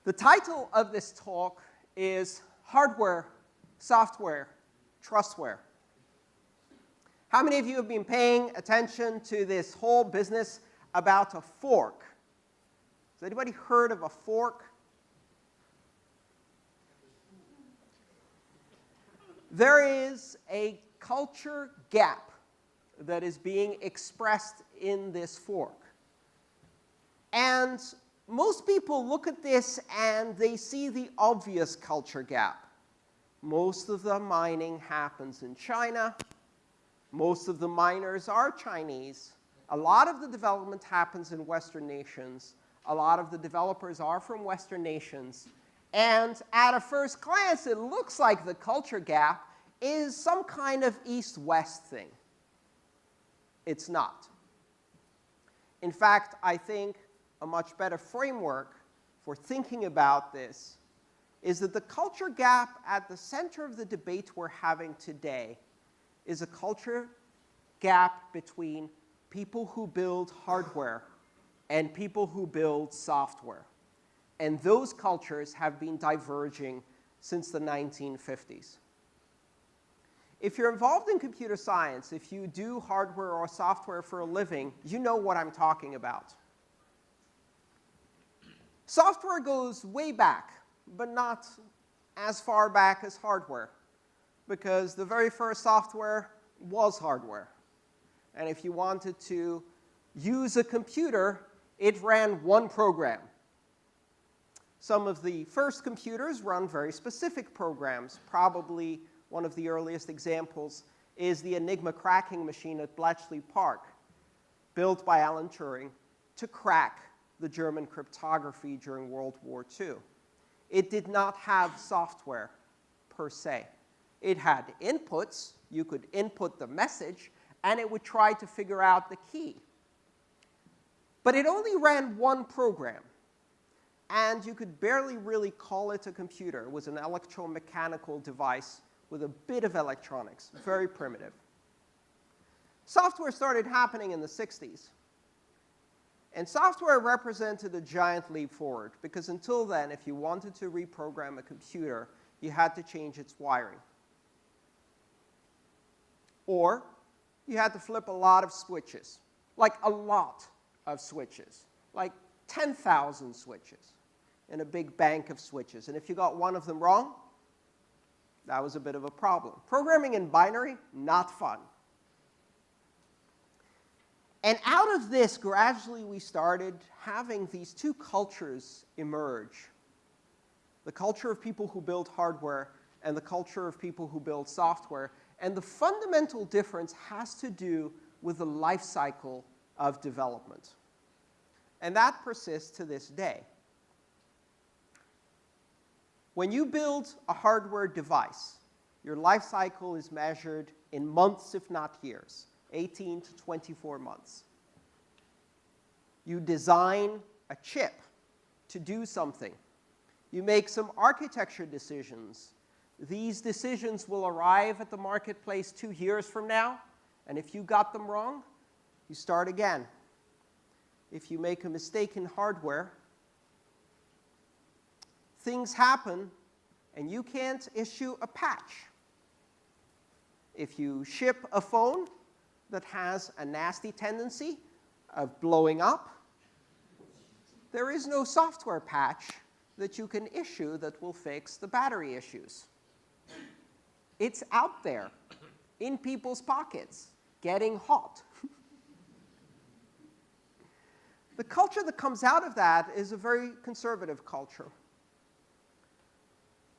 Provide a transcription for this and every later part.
The title of this talk is Hardware, Software, Trustware. How many of you have been paying attention to this whole business about a fork? Has anybody heard of a fork? There is a culture gap that is being expressed in this fork. And most people look at this and they see the obvious culture gap. Most of the mining happens in China. Most of the miners are Chinese. A lot of the development happens in Western nations. A lot of the developers are from Western nations. And at a first glance, it looks like the culture gap is some kind of East-West thing. It's not. In fact, I think a much better framework for thinking about this is that the culture gap at the center of the debate we're having today is a culture gap between people who build hardware and people who build software. And those cultures have been diverging since the 1950s. If you're involved in computer science, if you do hardware or software for a living, you know what I'm talking about. Software goes way back, but not as far back as hardware, because the very first software was hardware. And if you wanted to use a computer, it ran one program. Some of the first computers run very specific programs. Probably one of the earliest examples is the Enigma cracking machine at Bletchley Park, built by Alan Turing to crack the German cryptography during World War II. It did not have software per se. It had inputs. You could input the message, and it would try to figure out the key. But it only ran one program, and you could barely really call it a computer. It was an electromechanical device with a bit of electronics, very primitive. Software started happening in the 60s. And software represented a giant leap forward, because until then, if you wanted to reprogram a computer, you had to change its wiring. Or you had to flip a lot of switches, like a lot of switches, like 10,000 switches in a big bank of switches. And if you got one of them wrong, that was a bit of a problem. Programming in binary, not fun. And out of this, gradually, we started having these two cultures emerge. The culture of people who build hardware and the culture of people who build software. And the fundamental difference has to do with the life cycle of development. And that persists to this day. When you build a hardware device, your life cycle is measured in months, if not years. 18 to 24 months. You design a chip to do something. You make some architecture decisions. These decisions will arrive at the marketplace 2 years from now, and if you got them wrong, you start again. If you make a mistake in hardware, things happen, and you can't issue a patch. If you ship a phone that has a nasty tendency of blowing up, there is no software patch that you can issue that will fix the battery issues. It's out there in people's pockets, getting hot. The culture that comes out of that is a very conservative culture.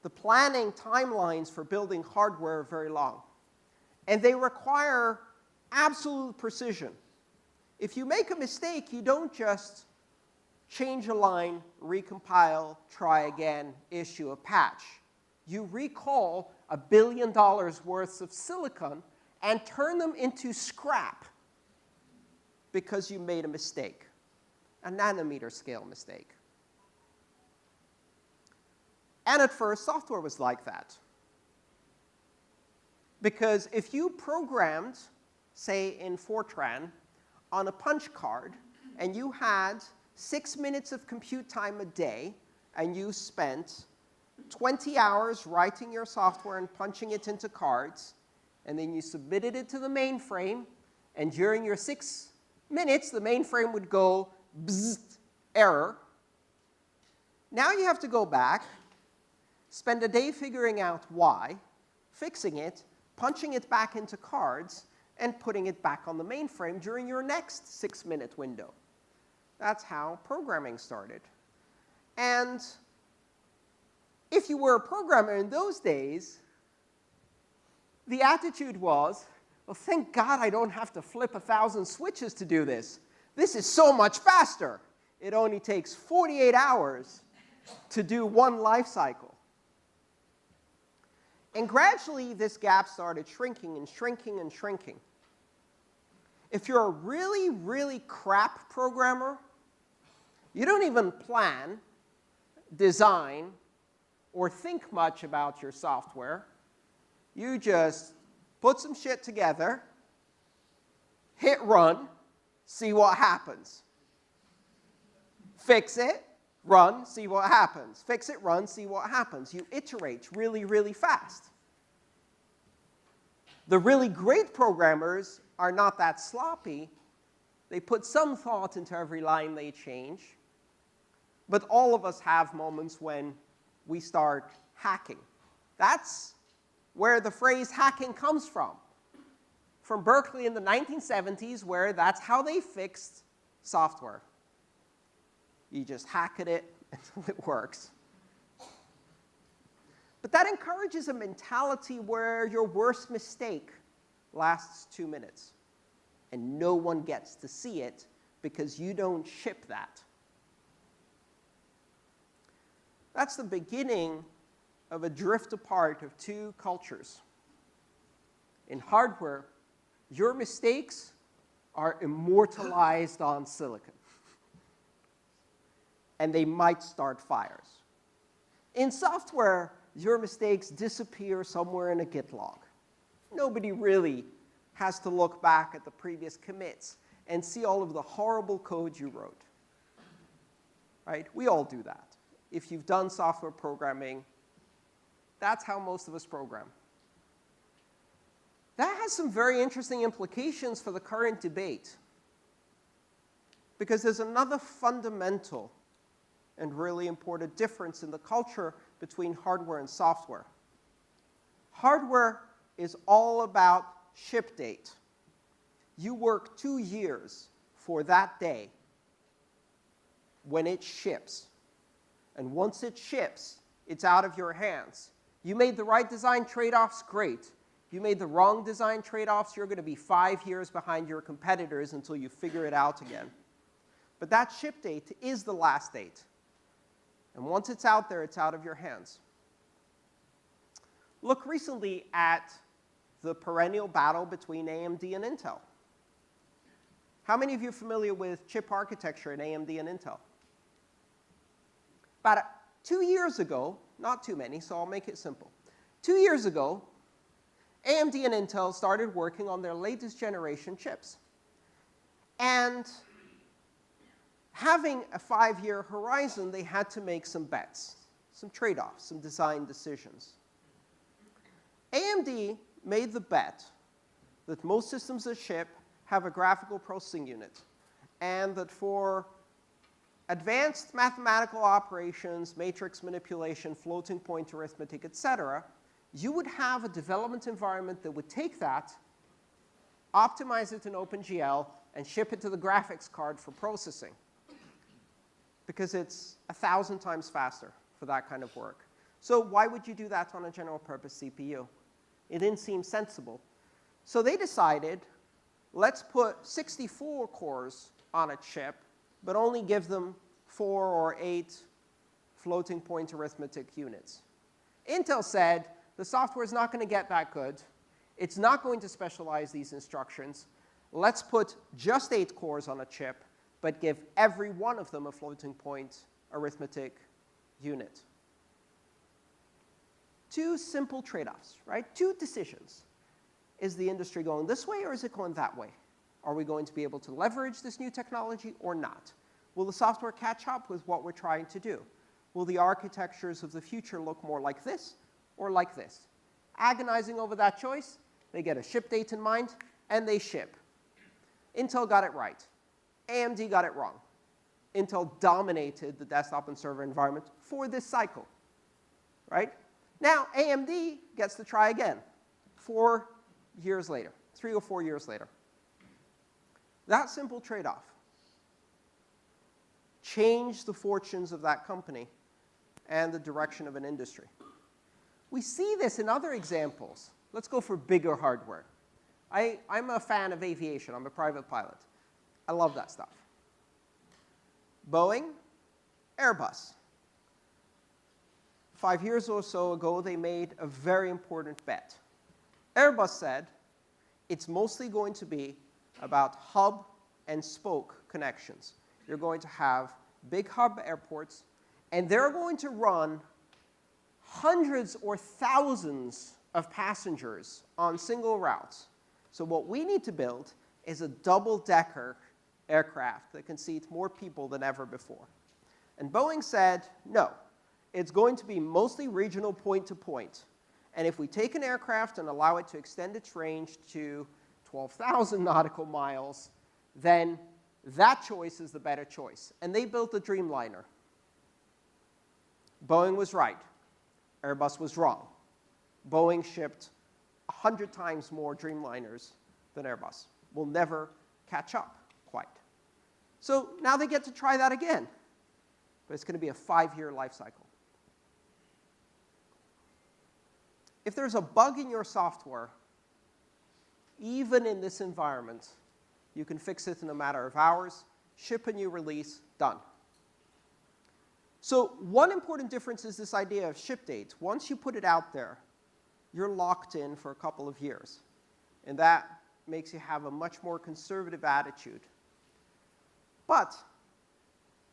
The planning timelines for building hardware are very long, and they require absolute precision. If you make a mistake, you don't just change a line, recompile, try again, issue a patch. You recall $1 billion worth of silicon and turn them into scrap because you made a mistake, a nanometer scale mistake. And at first, software was like that. Because if you programmed, say in Fortran, on a punch card, and you had 6 minutes of compute time a day, and you spent 20 hours writing your software and punching it into cards, and then you submitted it to the mainframe, and during your 6 minutes, the mainframe would go, bzzzt, error. Now you have to go back, spend a day figuring out why, fixing it, punching it back into cards, and putting it back on the mainframe during your next 6-minute window. That's how programming started. And if you were a programmer in those days, the attitude was, well, thank God I don't have to flip 1,000 switches to do this. This is so much faster. It only takes 48 hours to do one life cycle. And gradually, this gap started shrinking and shrinking and shrinking. If you're a really, really crap programmer, you don't even plan, design, or think much about your software. You just put some shit together, hit run, see what happens. Fix it, run, see what happens. Fix it, run, see what happens. You iterate really, really fast. The really great programmers are not that sloppy. They put some thought into every line they change. But all of us have moments when we start hacking. That's where the phrase hacking comes from Berkeley in the 1970s, where that's how they fixed software. You just hack at it until it works. But that encourages a mentality where your worst mistake lasts 2 minutes, and no one gets to see it because you don't ship that. That's the beginning of a drift apart of two cultures. In hardware, your mistakes are immortalized on silicon, and they might start fires. In software, your mistakes disappear somewhere in a Git log. Nobody really has to look back at the previous commits and see all of the horrible code you wrote. Right? We all do that. If you've done software programming, that's how most of us program. That has some very interesting implications for the current debate, because there's another fundamental and really important difference in the culture between hardware and software. Hardware is all about ship date. You work 2 years for that day when it ships. And once it ships, it's out of your hands. You made the right design trade-offs, great. You made the wrong design trade-offs, you're going to be 5 years behind your competitors until you figure it out again. But that ship date is the last date. And once it's out there, it's out of your hands. Look recently at the perennial battle between AMD and Intel. How many of you are familiar with chip architecture in AMD and Intel? About 2 years ago, not too many, so I'll make it simple. 2 years ago, AMD and Intel started working on their latest generation chips. And having a 5-year horizon, they had to make some bets, some trade-offs, some design decisions. AMD made the bet that most systems that ship have a graphical processing unit, and that for advanced mathematical operations, matrix manipulation, floating point arithmetic, etc., you would have a development environment that would take that, optimize it in OpenGL, and ship it to the graphics card for processing, because it's 1,000 times faster for that kind of work. So why would you do that on a general purpose CPU? It didn't seem sensible. So they decided, let's put 64 cores on a chip, but only give them 4 or 8 floating point arithmetic units. Intel said, the software is not going to get that good. It's not going to specialize these instructions. Let's put just 8 cores on a chip, but give every one of them a floating point arithmetic unit. 2 simple trade-offs, right? 2 decisions. Is the industry going this way, or is it going that way? Are we going to be able to leverage this new technology or not? Will the software catch up with what we're trying to do? will the architectures of the future look more like this or like this? Agonizing over that choice, they get a ship date in mind, and they ship. Intel got it right. AMD got it wrong. Intel dominated the desktop and server environment for this cycle, right? Now, AMD gets to try again 4 years later, 3 or 4 years later. That simple trade-off changed the fortunes of that company and the direction of an industry. We see this in other examples. Let's go for bigger hardware. I'm a fan of aviation. I'm a private pilot. I love that stuff. Boeing, Airbus. 5 years or so ago, they made a very important bet. Airbus said it's mostly going to be about hub and spoke connections. You're going to have big hub airports, and they're going to run hundreds or thousands of passengers on single routes. So what we need to build is a double-decker aircraft that can seat more people than ever before. And Boeing said, no, it's going to be mostly regional point-to-point. And if we take an aircraft and allow it to extend its range to 12,000 nautical miles, then that choice is the better choice. And they built the Dreamliner. Boeing was right. Airbus was wrong. Boeing shipped 100 times more Dreamliners than Airbus. We'll never catch up quite. So now they get to try that again. But it's going to be a 5-year life cycle. If there's a bug in your software, even in this environment, you can fix it in a matter of hours, ship a new release, done. So one important difference is this idea of ship dates. Once you put it out there, you're locked in for a couple of years. And that makes you have a much more conservative attitude. But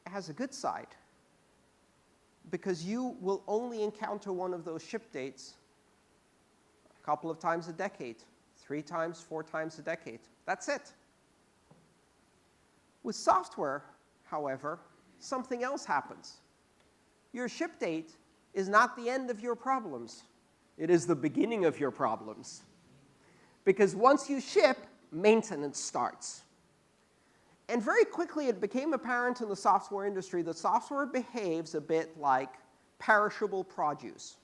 it has a good side, because you will only encounter one of those ship dates a couple of times a decade, 3 times, 4 times a decade. That's it. With software, however, something else happens. Your ship date is not the end of your problems. It is the beginning of your problems. Because once you ship, maintenance starts. And very quickly, it became apparent in the software industry that software behaves a bit like perishable produce.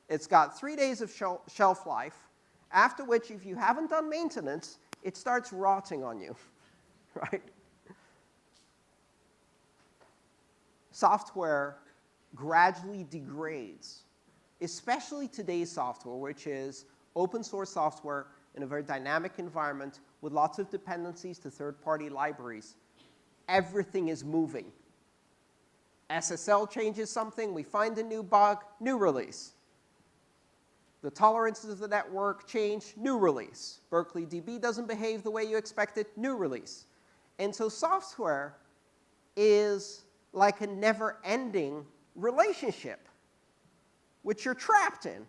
It's got 3 days of shelf life, after which, if you haven't done maintenance, it starts rotting on you, right? Software gradually degrades, especially today's software, which is open source software in a very dynamic environment with lots of dependencies to third-party libraries. Everything is moving. SSL changes something, we find a new bug, new release. The tolerances of the network change, new release. Berkeley DB doesn't behave the way you expected, new release. And so software is like a never-ending relationship, which you're trapped in.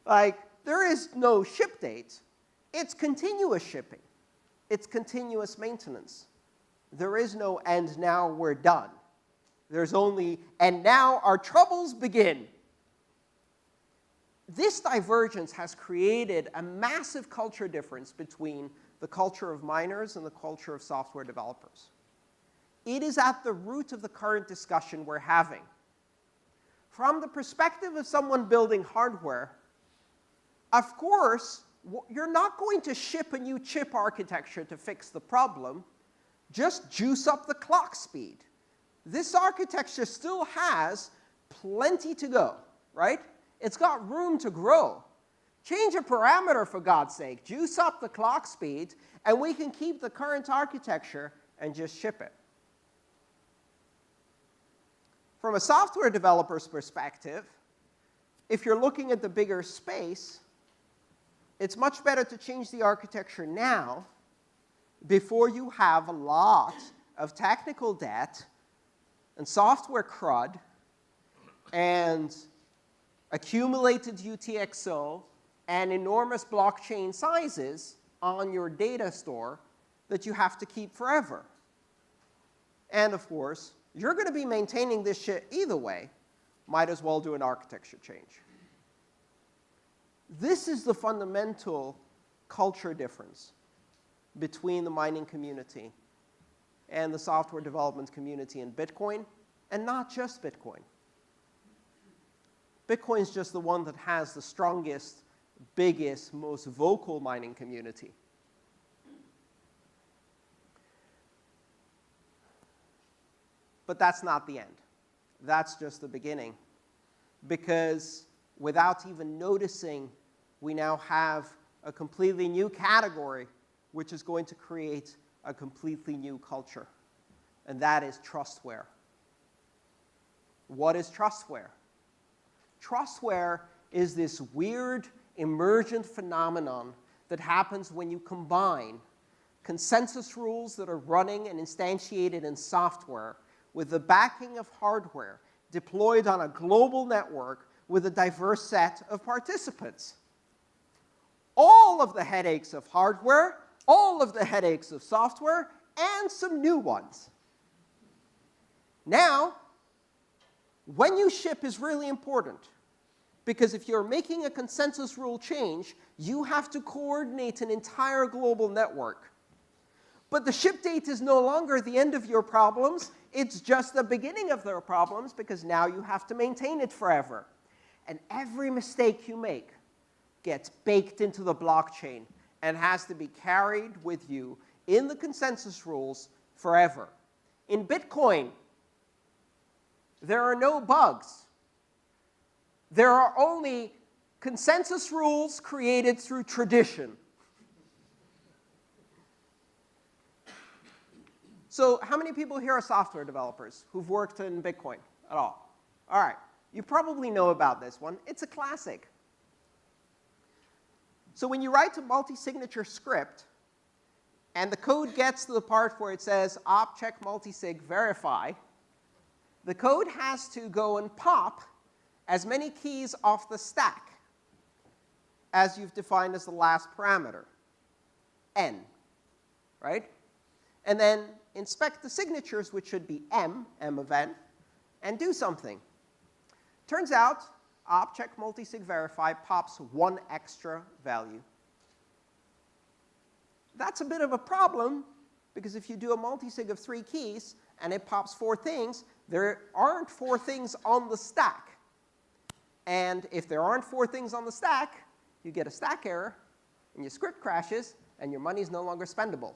Like, there is no ship date. It's continuous shipping. It's continuous maintenance. There is no, and now we're done. There's only, and now our troubles begin. This divergence has created a massive culture difference between the culture of miners and the culture of software developers. It is at the root of the current discussion we're having. From the perspective of someone building hardware, of course, you're not going to ship a new chip architecture to fix the problem. Just juice up the clock speed. This architecture still has plenty to go, right? It's got room to grow. Change a parameter, for God's sake. Juice up the clock speed, and we can keep the current architecture and just ship it. From a software developer's perspective, if you're looking at the bigger space, it's much better to change the architecture now before you have a lot of technical debt and software crud and accumulated UTXO and enormous blockchain sizes on your data store that you have to keep forever. And of course, you're going to be maintaining this shit either way. Might as well do an architecture change. This is the fundamental culture difference between the mining community and the software development community in Bitcoin, and not just Bitcoin. Bitcoin is just the one that has the strongest, biggest, most vocal mining community. But that's not the end. That's just the beginning. Because without even noticing, we now have a completely new category which is going to create a completely new culture. And that is Trustware. What is Trustware? Trustware is this weird emergent phenomenon that happens when you combine consensus rules that are running and instantiated in software with the backing of hardware deployed on a global network with a diverse set of participants. All of the headaches of hardware, all of the headaches of software, and some new ones. Now, when you ship is really important, because if you're making a consensus rule change, you have to coordinate an entire global network. But the ship date is no longer the end of your problems, it's just the beginning of their problems, because now you have to maintain it forever. And every mistake you make gets baked into the blockchain and has to be carried with you in the consensus rules forever. In Bitcoin, there are no bugs. There are only consensus rules created through tradition. So how many people here are software developers who've worked in Bitcoin at all? All right. You probably know about this one. It's a classic. So when you write a multi-signature script, and the code gets to the part where it says op check multisig verify, the code has to go and pop as many keys off the stack as you've defined as the last parameter, n, right? And then inspect the signatures, which should be m of n, and do something. Turns out, op check multisig verify pops one extra value. That's a bit of a problem, because if you do a multisig of 3 keys and it pops 4 things, there aren't 4 things on the stack. And if there aren't 4 things on the stack, you get a stack error, and your script crashes, and your money is no longer spendable.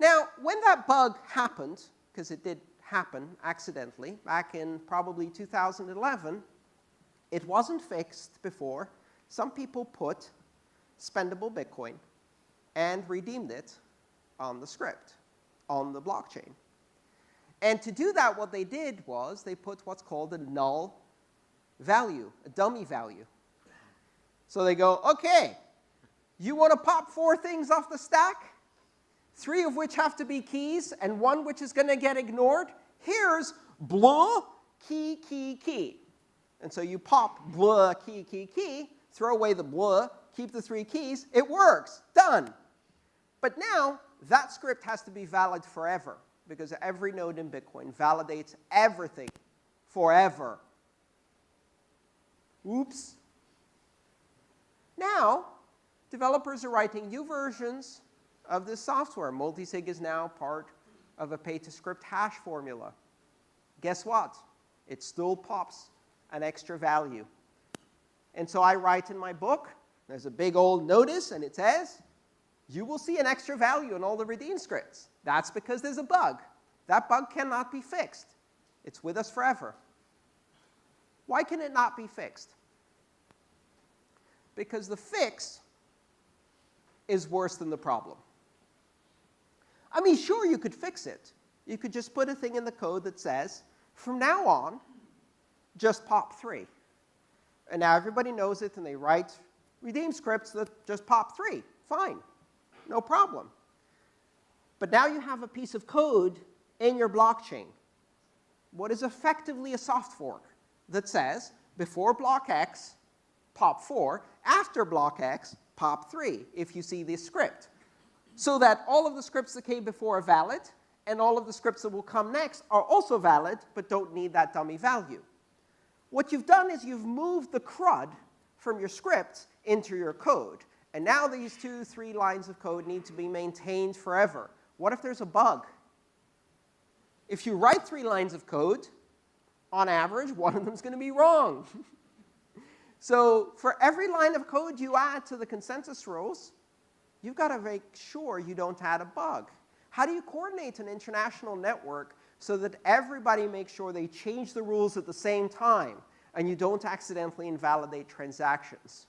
Now, when that bug happened, because it did happen accidentally, back in probably 2011, it wasn't fixed before. Some people put spendable Bitcoin and redeemed it on the script, on the blockchain. And to do that, what they did was they put what's called a null value, a dummy value. So they go, OK, you want to pop 4 things off the stack? 3 of which have to be keys, and 1 which is going to get ignored. Here's blah, key, key, key. And so you pop blah, key, key, key, throw away the blah, keep the 3 keys. It works. Done. But now, that script has to be valid forever, because every node in Bitcoin validates everything forever. Oops. Now, developers are writing new versions of this software. Multisig is now part of a pay-to-script hash formula. Guess what? It still pops an extra value. And so I write in my book, there's a big old notice, and it says, you will see an extra value in all the redeem scripts. That's because there's a bug. That bug cannot be fixed. It's with us forever. Why can it not be fixed? Because the fix is worse than the problem. I mean, sure, you could fix it. You could just put a thing in the code that says, from now on, just pop 3. And now everybody knows it, and they write redeem scripts that just pop 3. Fine. No problem. But now you have a piece of code in your blockchain, what is effectively a soft fork that says, before block X, pop 4, after block X, pop 3, if you see this script. So that all of the scripts that came before are valid, and all of the scripts that will come next are also valid, but don't need that dummy value. What you've done is you've moved the CRUD from your scripts into your code. And now these 2-3 lines of code need to be maintained forever. What if there's a bug? If you write 3 lines of code, on average, one of them is going to be wrong. So for every line of code you add to the consensus rules, you've got to make sure you don't add a bug. How do you coordinate an international network so that everybody makes sure they change the rules at the same time and you don't accidentally invalidate transactions?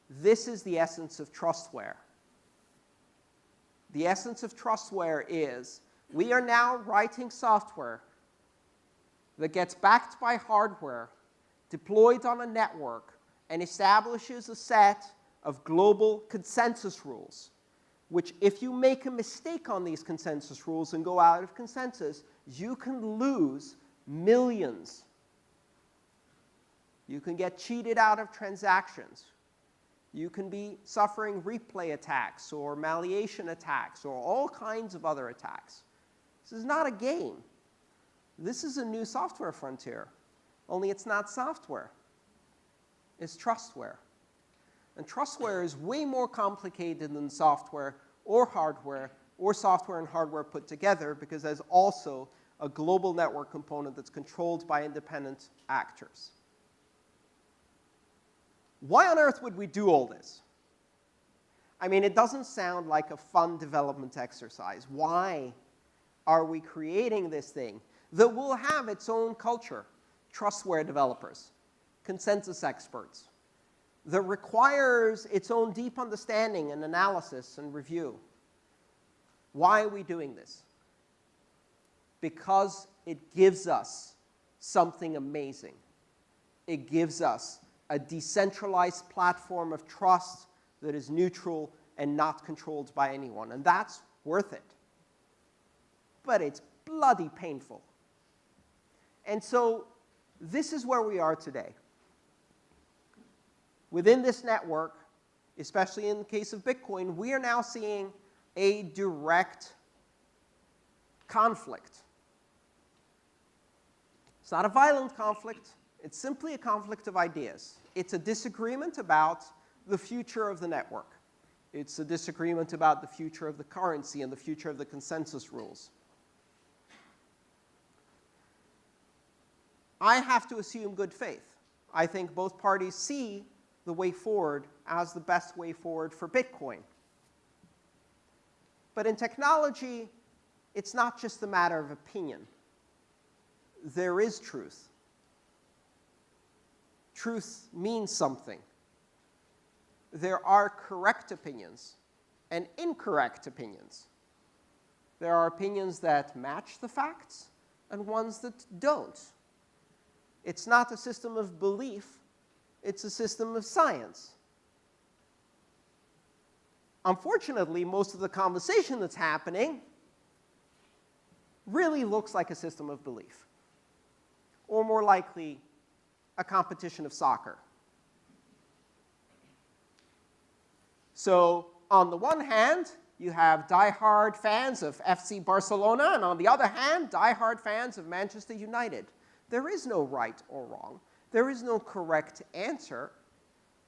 This is the essence of Trustware. The essence of Trustware is we are now writing software that gets backed by hardware, deployed on a network, and establishes a set of global consensus rules, which if you make a mistake on these consensus rules and go out of consensus, you can lose millions. You can get cheated out of transactions. You can be suffering replay attacks or malleation attacks or all kinds of other attacks. This is not a game. This is a new software frontier, only it's not software. It's Trustware. And Trustware is way more complicated than software or hardware or software and hardware put together because there's also a global network component that's controlled by independent actors. Why on earth would we do all this? I mean, it doesn't sound like a fun development exercise. Why are we creating this thing that will have its own culture? Trustware developers, consensus experts, that requires its own deep understanding and analysis and review. Why are we doing this? Because it gives us something amazing. It gives us a decentralized platform of trust that is neutral and not controlled by anyone. And that's worth it. But it's bloody painful. And so this is where we are today. Within this network, especially in the case of Bitcoin, we are now seeing a direct conflict. It's not a violent conflict. It's simply a conflict of ideas. It's a disagreement about the future of the network. It's a disagreement about the future of the currency and the future of the consensus rules. I have to assume good faith. I think both parties see the way forward as the best way forward for Bitcoin. But in technology, it's not just a matter of opinion. There is truth. Truth means something. There are correct opinions and incorrect opinions. There are opinions that match the facts and ones that don't. It's not a system of belief, it's a system of science. Unfortunately, most of the conversation that's happening really looks like a system of belief, or more likely, a competition of soccer. So on the one hand, you have diehard fans of FC Barcelona, and on the other hand, diehard fans of Manchester United. There is no right or wrong. There is no correct answer.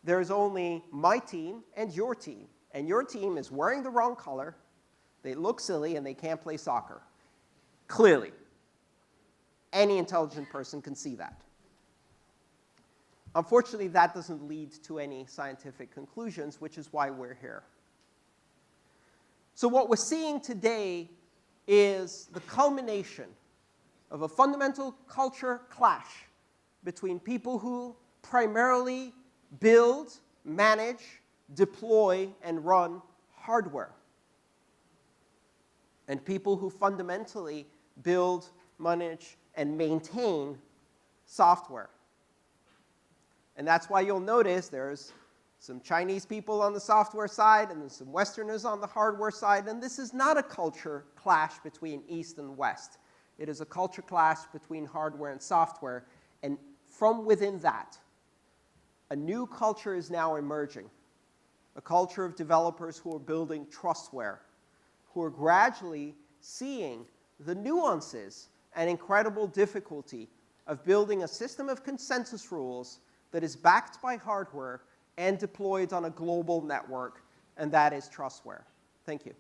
There is only my team and your team. And your team is wearing the wrong color, they look silly, and they can't play soccer. Clearly. Any intelligent person can see that. Unfortunately, that doesn't lead to any scientific conclusions, which is why we're here. So what we're seeing today is the culmination of a fundamental culture clash between people who primarily build, manage, deploy, and run hardware, and people who fundamentally build, manage, and maintain software. And that's why you'll notice there's some Chinese people on the software side and then some Westerners on the hardware side. And this is not a culture clash between East and West. It is a culture clash between hardware and software. And from within that, a new culture is now emerging. A culture of developers who are building Trustware, who are gradually seeing the nuances and incredible difficulty of building a system of consensus rules that is backed by hardware and deployed on a global network, and that is Trustware. Thank you.